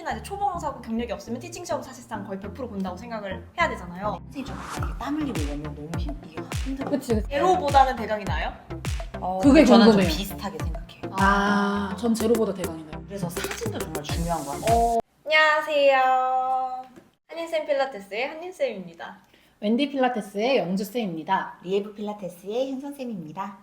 특히나 이제 초보 강사고 경력이 없으면 티칭 시험 사실상 거의 100% 본다고 생각을 해야 되잖아요. 선생님 좀 땀 흘리고 이러면 너무 이게 힘들어. 그치. 제로보다는 대강이 나아요? 그게 저는 좀 궁금해요. 비슷하게 생각해요. 전 제로보다 대강이네요. 그래서 사진도 정말 중요한 것 같아요. 안녕하세요. 한인쌤 필라테스의 한인쌤입니다. 웬디 필라테스의 영주쌤입니다. 리에브 필라테스의 현 선생님입니다.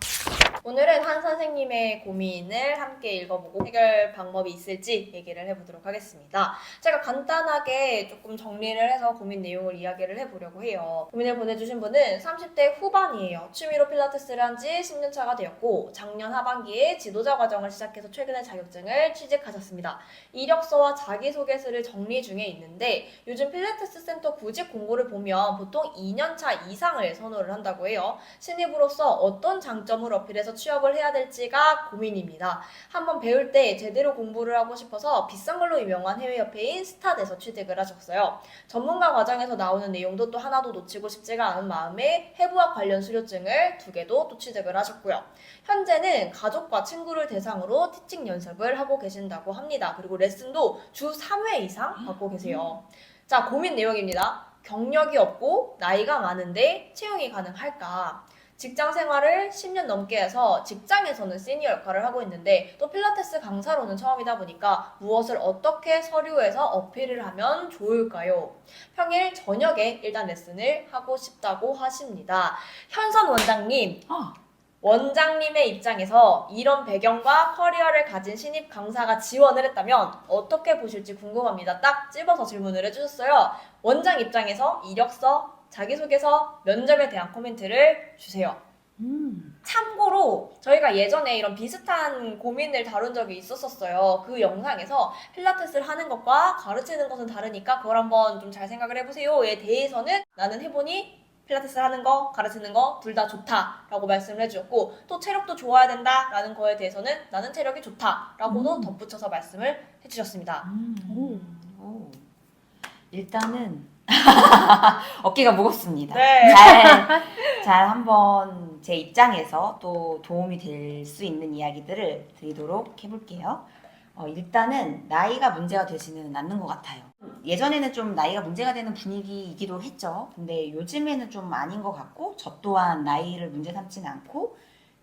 오늘은 한 선생님의 고민을 함께 읽어보고 해결 방법이 있을지 얘기를 해보도록 하겠습니다. 제가 간단하게 조금 정리를 해서 고민 내용을 이야기를 해보려고 해요. 고민을 보내주신 분은 30대 후반이에요. 취미로 필라테스를 한 지 10년 차가 되었고 작년 하반기에 지도자 과정을 시작해서 최근에 자격증을 취득하셨습니다. 이력서와 자기소개서를 정리 중에 있는데 요즘 필라테스 센터 구직 공고를 보면 보통 2년차 이상을 선호를 한다고 해요. 신입으로서 어떤 장점을 어필해서 취업을 해야 될지가 고민입니다. 한번 배울 때 제대로 공부를 하고 싶어서 비싼 걸로 유명한 해외협회인 스타트에서 취직을 하셨어요. 전문가 과정에서 나오는 내용도 또 하나도 놓치고 싶지가 않은 마음에 해부학 관련 수료증을 2개도 또 취득을 하셨고요. 현재는 가족과 친구를 대상으로 티칭 연습을 하고 계신다고 합니다. 그리고 레슨도 주 3회 이상 받고 계세요. 자, 고민 내용입니다. 경력이 없고 나이가 많은데 채용이 가능할까? 직장 생활을 10년 넘게 해서 직장에서는 시니어 역할을 하고 있는데 또 필라테스 강사로는 처음이다 보니까 무엇을 어떻게 서류에서 어필을 하면 좋을까요? 평일 저녁에 일단 레슨을 하고 싶다고 하십니다. 현선 원장님, 원장님의 입장에서 이런 배경과 커리어를 가진 신입 강사가 지원을 했다면 어떻게 보실지 궁금합니다. 딱 집어서 질문을 해주셨어요. 원장 입장에서 이력서, 자기소개서, 면접에 대한 코멘트를 주세요. 참고로 저희가 예전에 이런 비슷한 고민을 다룬 적이 있었어요. 그 영상에서 필라테스를 하는 것과 가르치는 것은 다르니까 그걸 한번 좀 잘 생각을 해보세요에 대해서는 나는 해보니 필라테스 하는 거, 가르치는 거 둘 다 좋다라고 말씀을 해주셨고 또 체력도 좋아야 된다라는 거에 대해서는 나는 체력이 좋다라고도 덧붙여서 말씀을 해주셨습니다. 일단은 어깨가 무겁습니다. 네. 잘 한번 제 입장에서 또 도움이 될 수 있는 이야기들을 드리도록 해볼게요. 일단은 나이가 문제가 되지는 않는 것 같아요. 예전에는 좀 나이가 문제가 되는 분위기이기도 했죠. 근데 요즘에는 좀 아닌 것 같고 저 또한 나이를 문제 삼지는 않고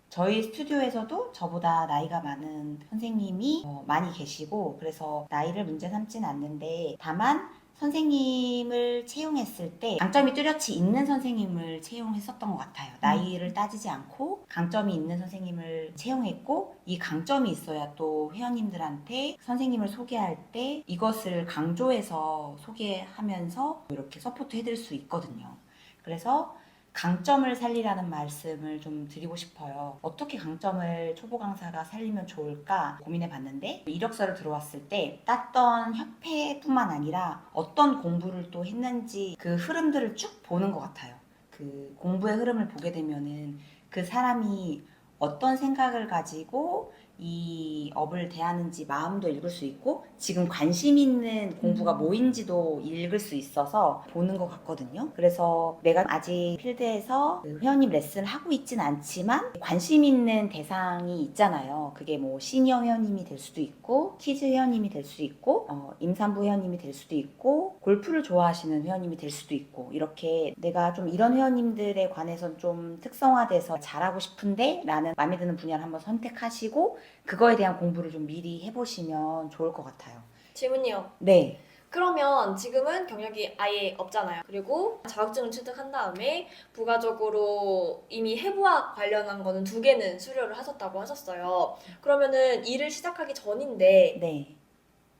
저희 스튜디오에서도 저보다 나이가 많은 선생님이 많이 계시고 그래서 나이를 문제 삼지는 않는데 다만 선생님을 채용했을 때 강점이 뚜렷이 있는 선생님을 채용했었던 것 같아요. 나이를 따지지 않고 강점이 있는 선생님을 채용했고 이 강점이 있어야 또 회원님들한테 선생님을 소개할 때 이것을 강조해서 소개하면서 이렇게 서포트 해드릴 수 있거든요. 그래서 강점을 살리라는 말씀을 좀 드리고 싶어요. 어떻게 강점을 초보 강사가 살리면 좋을까 고민해 봤는데 이력서를 들어왔을 때 땄던 협회뿐만 아니라 어떤 공부를 또 했는지 그 흐름들을 쭉 보는 것 같아요. 그 공부의 흐름을 보게 되면은 그 사람이 어떤 생각을 가지고 이 업을 대하는지 마음도 읽을 수 있고 지금 관심 있는 공부가 뭐인지도 읽을 수 있어서 보는 것 같거든요. 그래서 내가 아직 필드에서 그 회원님 레슨을 하고 있진 않지만 관심 있는 대상이 있잖아요. 그게 뭐 시니어 회원님이 될 수도 있고 키즈 회원님이 될 수도 있고 임산부 회원님이 될 수도 있고 골프를 좋아하시는 회원님이 될 수도 있고 이렇게 내가 좀 이런 회원님들에 관해서 좀 특성화돼서 잘하고 싶은데 라는 마음에 드는 분야를 한번 선택하시고 그거에 대한 공부를 좀 미리 해보시면 좋을 것 같아요. 질문이요. 네. 그러면 지금은 경력이 아예 없잖아요. 그리고 자격증을 취득한 다음에 부가적으로 이미 해부학 관련한 거는 2개는 수료를 하셨다고 하셨어요. 그러면은 일을 시작하기 전인데 네.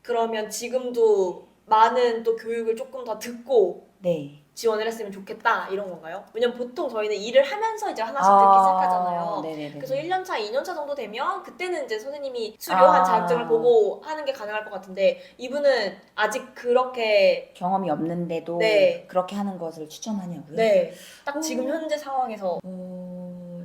그러면 지금도 많은 또 교육을 조금 더 듣고 네. 지원을 했으면 좋겠다 이런 건가요? 왜냐면 보통 저희는 일을 하면서 이제 하나씩 듣기 시작하잖아요. 네네네. 그래서 1년차, 2년차 정도 되면 그때는 이제 선생님이 수료한 자격증을 보고 하는 게 가능할 것 같은데 이분은 아직 그렇게 경험이 없는데도 네. 그렇게 하는 것을 추천하냐고요? 네, 딱 지금 현재 상황에서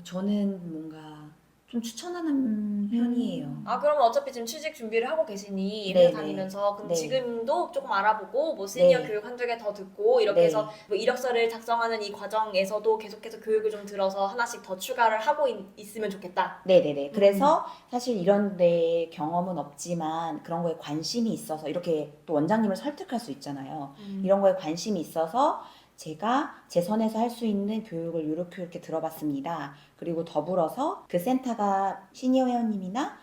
저는 뭔가 좀 추천하는 편이에요. 아, 그러면 어차피 지금 취직 준비를 하고 계시니 네네. 회사 다니면서 그럼 네. 지금도 조금 알아보고 뭐 시니어 네. 교육 한두 개 더 듣고 이렇게 네. 해서 뭐 이력서를 작성하는 이 과정에서도 계속해서 교육을 좀 들어서 하나씩 더 추가를 하고 있으면 좋겠다. 네네네. 그래서 사실 이런 데 경험은 없지만 그런 거에 관심이 있어서 이렇게 또 원장님을 설득할 수 있잖아요. 이런 거에 관심이 있어서 제가 제 선에서 할 수 있는 교육을 이렇게 들어봤습니다. 그리고 더불어서 그 센터가 시니어 회원님이나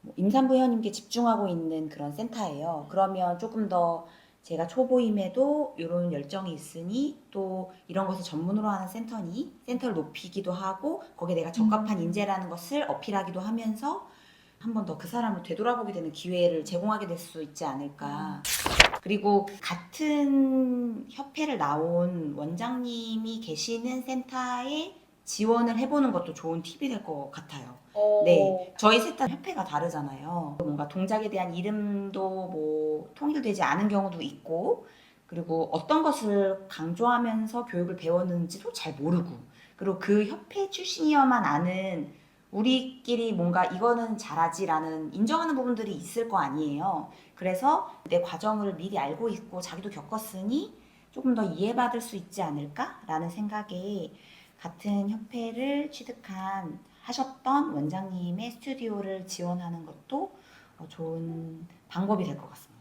뭐 임산부 회원님께 집중하고 있는 그런 센터예요. 그러면 조금 더 제가 초보임에도 이런 열정이 있으니 또 이런 것을 전문으로 하는 센터니 센터를 높이기도 하고 거기에 내가 적합한 인재라는 것을 어필하기도 하면서 한 번 더 그 사람을 되돌아보게 되는 기회를 제공하게 될 수 있지 않을까. 그리고 같은 협회를 나온 원장님이 계시는 센터에 지원을 해보는 것도 좋은 팁이 될 것 같아요. 네, 저희 셋 다 협회가 다르잖아요. 뭔가 동작에 대한 이름도 뭐 통일되지 않은 경우도 있고, 그리고 어떤 것을 강조하면서 교육을 배웠는지도 잘 모르고, 그리고 그 협회 출신이어만 아는 우리끼리 뭔가 이거는 잘하지라는 인정하는 부분들이 있을 거 아니에요. 그래서 내 과정을 미리 알고 있고 자기도 겪었으니 조금 더 이해받을 수 있지 않을까라는 생각에 같은 협회를 하셨던 원장님의 스튜디오를 지원하는 것도 좋은 방법이 될 것 같습니다.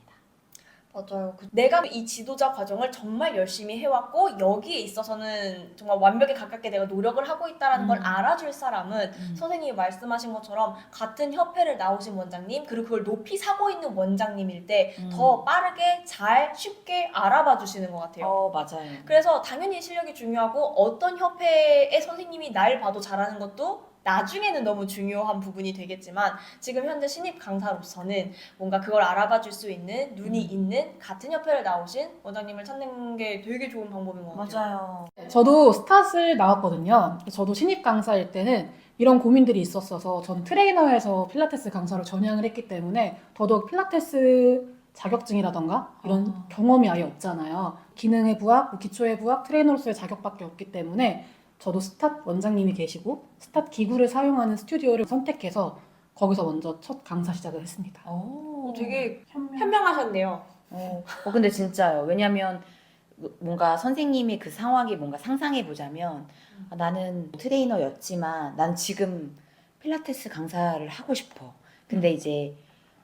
맞아요. 내가 이 지도자 과정을 정말 열심히 해왔고 여기에 있어서는 정말 완벽에 가깝게 내가 노력을 하고 있다는 걸 알아줄 사람은 선생님이 말씀하신 것처럼 같은 협회를 나오신 원장님 그리고 그걸 높이 사고 있는 원장님일 때 더 빠르게 잘 쉽게 알아봐 주시는 것 같아요. 맞아요. 그래서 당연히 실력이 중요하고 어떤 협회의 선생님이 날 봐도 잘하는 것도 나중에는 너무 중요한 부분이 되겠지만 지금 현재 신입 강사로서는 뭔가 그걸 알아봐 줄 수 있는 눈이 있는 같은 협회를 나오신 원장님을 찾는 게 되게 좋은 방법인 것 같아요. 맞아요. 저도 스탯을 나왔거든요. 저도 신입 강사일 때는 이런 고민들이 있었어서 전 트레이너에서 필라테스 강사로 전향을 했기 때문에 더더욱 필라테스 자격증이라던가 이런 경험이 아예 없잖아요. 기능의 부학, 뭐 기초의 부학, 트레이너로서의 자격밖에 없기 때문에 저도 스탯 원장님이 계시고 스탯 기구를 사용하는 스튜디오를 선택해서 거기서 먼저 첫 강사 시작을 했습니다. 되게 현명하셨네요. 근데 진짜요. 왜냐면 뭔가 선생님이 그 상황이 뭔가 상상해 보자면 나는 트레이너였지만 난 지금 필라테스 강사를 하고 싶어. 근데 이제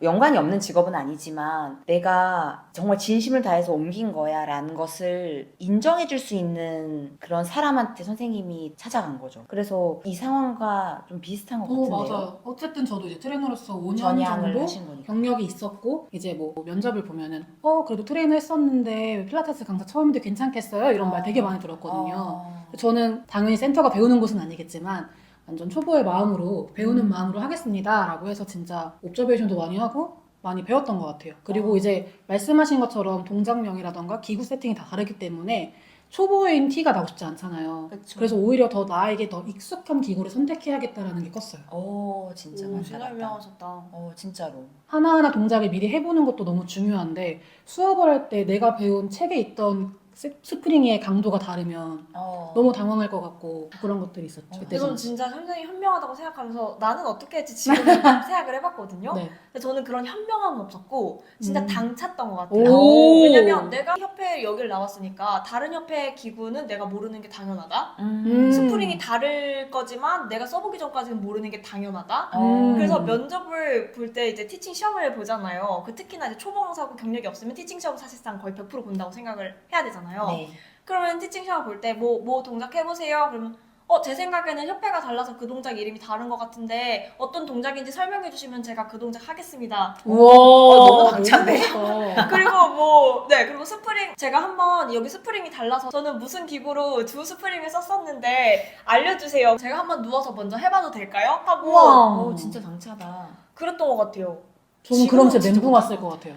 연관이 없는 직업은 아니지만 내가 정말 진심을 다해서 옮긴 거야 라는 것을 인정해 줄 수 있는 그런 사람한테 선생님이 찾아간 거죠. 그래서 이 상황과 좀 비슷한 것 같은데요. 맞아요. 어쨌든 저도 이제 트레이너로서 5년 전향을 정도 하신 거니까. 경력이 있었고 이제 뭐 면접을 보면은 그래도 트레이너 했었는데 필라테스 강사 처음인데 괜찮겠어요? 이런 말 되게 많이 들었거든요. 저는 당연히 센터가 배우는 곳은 아니겠지만 완전 초보의 마음으로 배우는 마음으로 하겠습니다 라고 해서 진짜 옵저베이션도 많이 하고 많이 배웠던 것 같아요. 그리고 이제 말씀하신 것처럼 동작명이라던가 기구 세팅이 다 다르기 때문에 초보인 티가 나고 싶지 않잖아요. 그쵸. 그래서 오히려 더 나에게 더 익숙한 기구를 선택해야겠다라는 게 컸어요. 진짜 진짜 현명하셨다. 진짜로. 하나하나 동작을 미리 해보는 것도 너무 중요한데 수업을 할 때 내가 배운 책에 있던 스프링의 강도가 다르면 너무 당황할 것 같고 그런 것들이 있었죠. 그때 저는 저는. 진짜 굉장히 현명하다고 생각하면서 나는 어떻게 했지 지금 생각을 해봤거든요. 네. 근데 저는 그런 현명함은 없었고 진짜 당 찼던 것 같아요. 오. 왜냐면 내가 협회 여기를 나왔으니까 다른 협회 기구는 내가 모르는 게 당연하다. 스프링이 다를 거지만 내가 써보기 전까지는 모르는 게 당연하다. 그래서 면접을 볼 때 이제 티칭 시험을 보잖아요. 특히나 이제 초보 강사고 경력이 없으면 티칭 시험 사실상 거의 100% 본다고 생각을 해야 되잖아요. 네. 그러면 티칭 시험 볼 때 뭐 동작 해보세요. 그러면 제 생각에는 협회가 달라서 그 동작 이름이 다른 것 같은데 어떤 동작인지 설명해 주시면 제가 그 동작 하겠습니다. 우와, 너무 당찬데? 그리고 그리고 스프링 제가 한번 여기 스프링이 달라서 저는 무슨 기구로 두 스프링을 썼었는데 알려주세요. 제가 한번 누워서 먼저 해봐도 될까요? 하고 진짜 당차다. 그랬던 것 같아요. 저는 그럼 지금은 제 멘붕 왔을 것 같아요.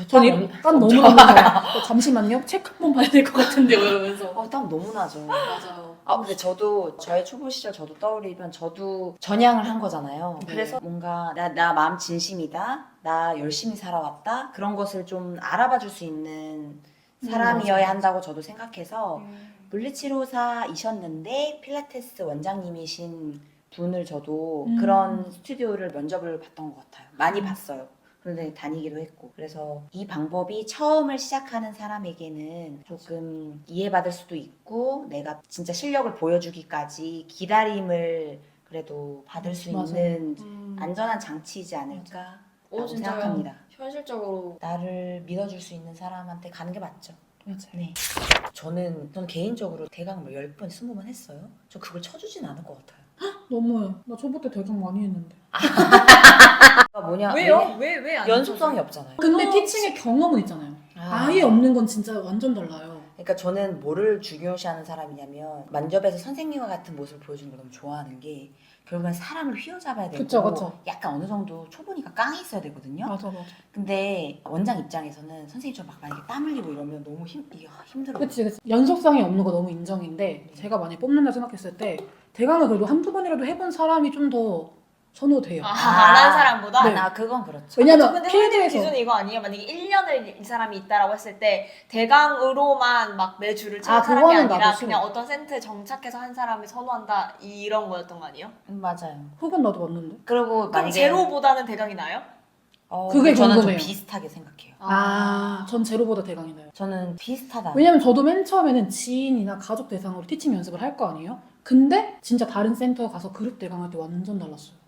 저는 땀 너무 나요. 잠시만요. 책 한 번 봐야 될 것 같은데요. 이러면서. 땀 너무 나죠. 맞아요. 근데 저도 저의 초보 시절 저도 떠올리면 저도 전향을 한 거잖아요. 네. 그래서 뭔가 나 마음 진심이다. 나 열심히 살아왔다. 그런 것을 좀 알아봐 줄 수 있는 사람이어야 맞아요. 한다고 저도 생각해서 물리치료사이셨는데 필라테스 원장님이신 분을 저도 음. 그런 스튜디오를 면접을 봤던 것 같아요. 많이 봤어요. 그런데 다니기도 했고. 그래서 이 방법이 처음을 시작하는 사람에게는 조금 이해받을 수도 있고 내가 진짜 실력을 보여주기까지 기다림을 그래도 받을 수 맞아요. 있는 음. 안전한 장치이지 않을까 라고 진짜요? 생각합니다. 현실적으로 나를 믿어줄 수 있는 사람한테 가는 게 맞죠. 맞아요. 네. 저는 개인적으로 대강 뭐 10번, 20번 했어요. 저 그걸 쳐주진 않을 것 같아요. 너무해. 나 초보 때 대강 많이 했는데. 뭐냐? 왜요? 왜안 연속성이 없잖아요. 근데 어, 티칭의 경험은 있잖아요. 아예 없는 건 진짜 완전 달라요. 그러니까 저는 뭐를 중요시하는 사람이냐면 만접에서 선생님과 같은 모습을 보여주는 걸 너무 좋아하는 게 결국엔 사람을 휘어잡아야 되고 그쵸. 약간 어느 정도 초보니까 깡이 있어야 되거든요. 맞아. 근데 원장 입장에서는 선생님처럼 막 만약에 땀 흘리고 이러면 너무 힘들어요. 그치. 연속성이 없는 거 너무 인정인데 제가 많이 뽑는다 생각했을 때 대강을 그래도 한두 번이라도 해본 사람이 좀 더 선호돼요. 안 한 사람보다? 네. 그건 그렇죠. 왜냐면 근데 선생님 필드에서 기준이 이거 아니에요? 만약에 1년을 이 사람이 있다라고 했을 때 대강으로만 막 매주를 치는 사람이 그거는 아니라 나도 그냥 싫어. 어떤 센터에 정착해서 한 사람이 선호한다 이런 거였던 거 아니에요? 맞아요. 혹은 나도 맞는데. 그리고 그럼 만약에 제로보다는 대강이 나요? 그게 저는 좀 궁금해요. 비슷하게 생각해요. 전 제로보다 대강이 나요. 저는 비슷하다. 왜냐면 저도 맨 처음에는 지인이나 가족 대상으로 티칭 연습을 할 거 아니에요? 근데 진짜 다른 센터 가서 그룹 대강할 때 완전 달랐어요.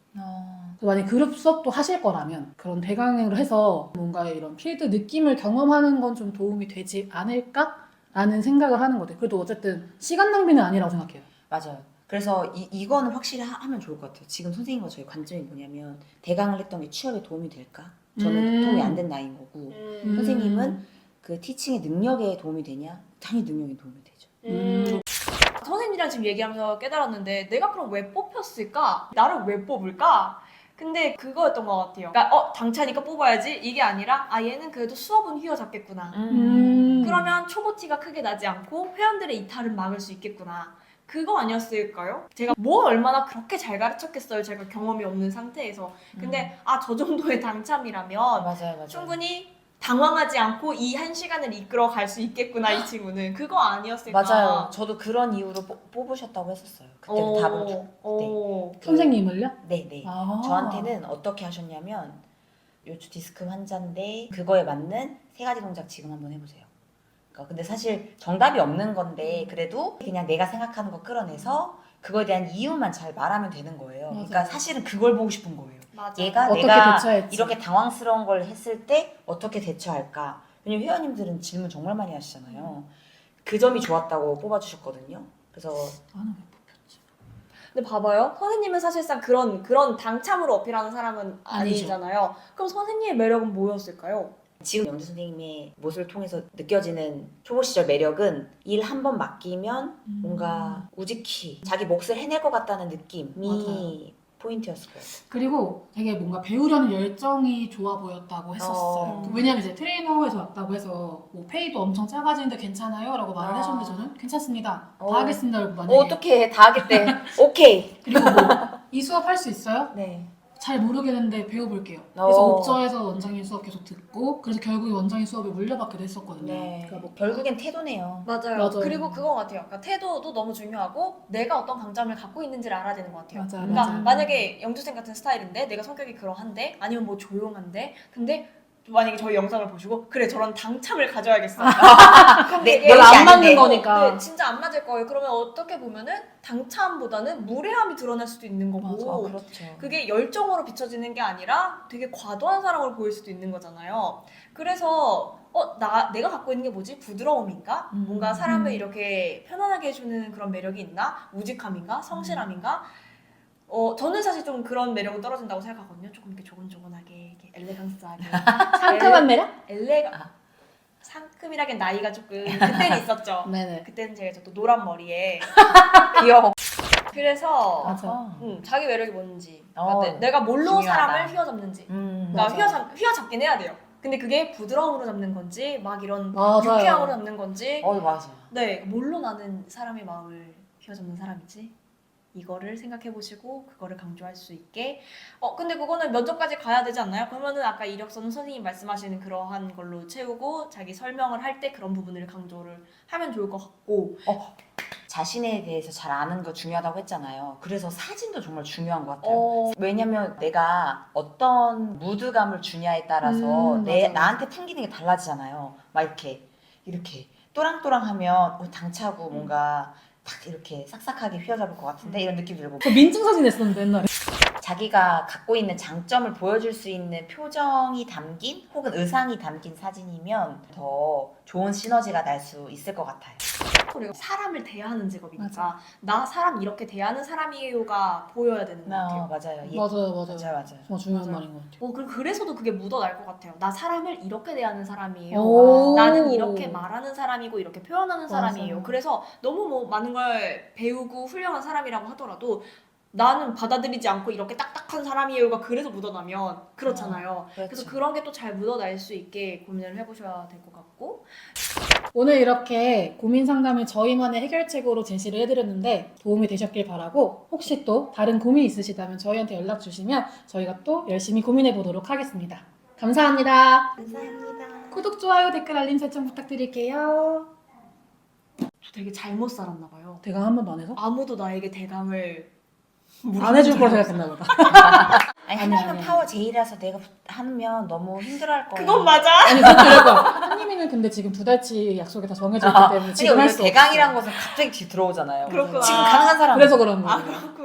만약에 그룹 수업도 하실 거라면 그런 대강으로 해서 뭔가 이런 필드 느낌을 경험하는 건 좀 도움이 되지 않을까라는 생각을 하는 것 같아요. 그래도 어쨌든 시간 낭비는 아니라고 생각해요. 맞아요. 그래서 이거는 확실히 하면 좋을 것 같아요. 지금 선생님과 저희 관점이 뭐냐면 대강을 했던 게 취업에 도움이 될까? 저는 도움이 안 된 나이인 거고 선생님은 그 티칭의 능력에 도움이 되냐? 당연히 능력에 도움이 되죠. 선생님이랑 지금 얘기하면서 깨달았는데 내가 그럼 왜 뽑혔을까? 나를 왜 뽑을까? 근데 그거였던 것 같아요. 그러니까 당차니까 뽑아야지 이게 아니라 얘는 그래도 수업은 휘어잡겠구나. 그러면 초보 티가 크게 나지 않고 회원들의 이탈은 막을 수 있겠구나. 그거 아니었을까요? 제가 뭘 얼마나 그렇게 잘 가르쳤겠어요. 제가 경험이 없는 상태에서. 근데 저 정도의 당참이라면 맞아요. 충분히 당황하지 않고 이 한 시간을 이끌어 갈 수 있겠구나 이 친구는. 그거 아니었을까? 맞아요. 저도 그런 이유로 뽑으셨다고 했었어요. 그때 답을 줬을 때. 선생님을요? 네. 아. 저한테는 어떻게 하셨냐면 요추 디스크 환자인데 그거에 맞는 3가지 동작 지금 한번 해보세요. 그러니까 근데 사실 정답이 없는 건데 그래도 그냥 내가 생각하는 거 끌어내서 그거에 대한 이유만 잘 말하면 되는 거예요. 맞아요. 그러니까 사실은 그걸 보고 싶은 거예요. 맞아. 얘가 어떻게 내가 대처할지. 이렇게 당황스러운 걸 했을 때 어떻게 대처할까? 왜냐면 회원님들은 질문 정말 많이 하시잖아요. 그 점이 좋았다고 뽑아주셨거든요. 그래서 나는 왜 뽑혔지? 근데 봐봐요. 선생님은 사실상 그런 당참으로 어필하는 사람은 아니죠. 아니잖아요. 그럼 선생님의 매력은 뭐였을까요? 지금 영주 선생님의 모습을 통해서 느껴지는 초보 시절 매력은 일 한 번 맡기면 뭔가 우직히 자기 몫을 해낼 것 같다는 느낌이 맞아요. 포인트였을 거예요. 그리고 되게 뭔가 배우려는 열정이 좋아 보였다고 했었어요. 왜냐면 이제 트레이너에서 왔다고 해서 뭐 페이도 엄청 작아지는데 괜찮아요? 라고 말을 하셨는데 저는 괜찮습니다. 다 하겠습니다. 라고 만약에. 어떻게 다 하겠대. 오케이. 그리고 뭐 이 수업 할 수 있어요? 네. 잘 모르겠는데 배워볼게요. 그래서 옥저에서 원장님 수업 계속 듣고 그래서 결국에 원장님 수업을 물려받기도 했었거든요. 네. 그러니까 뭐 결국엔 태도네요. 맞아요. 맞아요. 그리고 그거 같아요. 그러니까 태도도 너무 중요하고 내가 어떤 강점을 갖고 있는지를 알아야 되는 것 같아요. 맞아요. 그러니까 맞아요. 만약에 영주생 같은 스타일인데 내가 성격이 그러한데 아니면 뭐 조용한데 근데 만약에 저희 영상을 보시고 그래 저런 당참을 가져야겠어. 그럼 네, 되게 별로 안 맞는 아닌데. 거니까. 네, 진짜 안 맞을 거예요. 그러면 어떻게 보면은 당참보다는 무례함이 드러날 수도 있는 거고 그렇죠. 그게 열정으로 비춰지는 게 아니라 되게 과도한 사랑을 보일 수도 있는 거잖아요. 그래서 내가 갖고 있는 게 뭐지? 부드러움인가? 뭔가 사람을 이렇게 편안하게 해주는 그런 매력이 있나? 우직함인가? 성실함인가? 저는 사실 좀 그런 매력은 떨어진다고 생각하거든요. 조금 이렇게 조곤조곤하게, 이렇게 엘레강스하게. 상큼한 매력? 상큼이라기엔 나이가 조금 그때는 있었죠. 네네. 그때는 제가 또 노란 머리에 귀여워. 그래서 맞아. 자기 매력이 뭔지 어, 내가 뭘로 중요하다. 사람을 휘어잡는지 그러니까 맞아. 휘어잡긴 해야 돼요. 근데 그게 부드러움으로 잡는 건지 막 이런 맞아요. 유쾌함으로 잡는 건지 맞아. 네 뭘로 나는 사람의 마음을 휘어잡는 사람이지? 이거를 생각해 보시고 그거를 강조할 수 있게. 근데 그거는 면접까지 가야 되지 않나요? 그러면은 아까 이력서는 선생님 말씀하시는 그러한 걸로 채우고 자기 설명을 할 때 그런 부분을 강조를 하면 좋을 것 같고. 자신에 대해서 잘 아는 거 중요하다고 했잖아요. 그래서 사진도 정말 중요한 것 같아요. 왜냐면 내가 어떤 무드감을 주냐에 따라서 맞아. 나한테 풍기는 게 달라지잖아요. 막 이렇게 또랑또랑하면 당차고 뭔가 딱 이렇게 싹싹하게 휘어잡을 것 같은데 이런 느낌 들고, 저 민증 사진 냈었는데 옛날에. 자기가 갖고 있는 장점을 보여줄 수 있는 표정이 담긴 혹은 의상이 담긴 사진이면 더 좋은 시너지가 날 수 있을 것 같아요. 그리고 사람을 대하는 직업이니까 나 사람 이렇게 대하는 사람이에요가 보여야 되는 것 같아요. 맞아요. 맞아요. 정말 중요한 맞아요. 말인 것 같아요. 그리고 그래서도 그게 묻어날 것 같아요. 나 사람을 이렇게 대하는 사람이에요. 오. 나는 이렇게 말하는 사람이고 이렇게 표현하는 맞아요. 사람이에요. 그래서 너무 뭐 많은 걸 배우고 훌륭한 사람이라고 하더라도 나는 받아들이지 않고 이렇게 딱딱한 사람이에요가 그래서 묻어나면 그렇잖아요. 그렇죠. 그래서 그런 게 또 잘 묻어날 수 있게 고민을 해보셔야 될 것 같고. 오늘 이렇게 고민 상담을 저희만의 해결책으로 제시를 해드렸는데 도움이 되셨길 바라고, 혹시 또 다른 고민 있으시다면 저희한테 연락 주시면 저희가 또 열심히 고민해 보도록 하겠습니다. 감사합니다. 감사합니다. 구독, 좋아요, 댓글, 알림 설정 부탁드릴게요. 저 되게 잘못 살았나 봐요. 대강 한 번도 안 해서? 아무도 나에게 대감을 안 해줄 걸 생각했나 보다. 한님은 아니. 파워 J라서 내가 하면 너무 힘들어할 거예요. 그건 맞아. 아니, 그것도 이럴 거야. 한님이는 근데 지금 2달치 약속이 다 정해져 있기 때문에 지금 근데 할 우리가 수 대강이란 없어. 것은 갑자기 들어오잖아요. 그렇구나. 지금 가능한 사람. 그래서 그런 거예요. 그렇구나.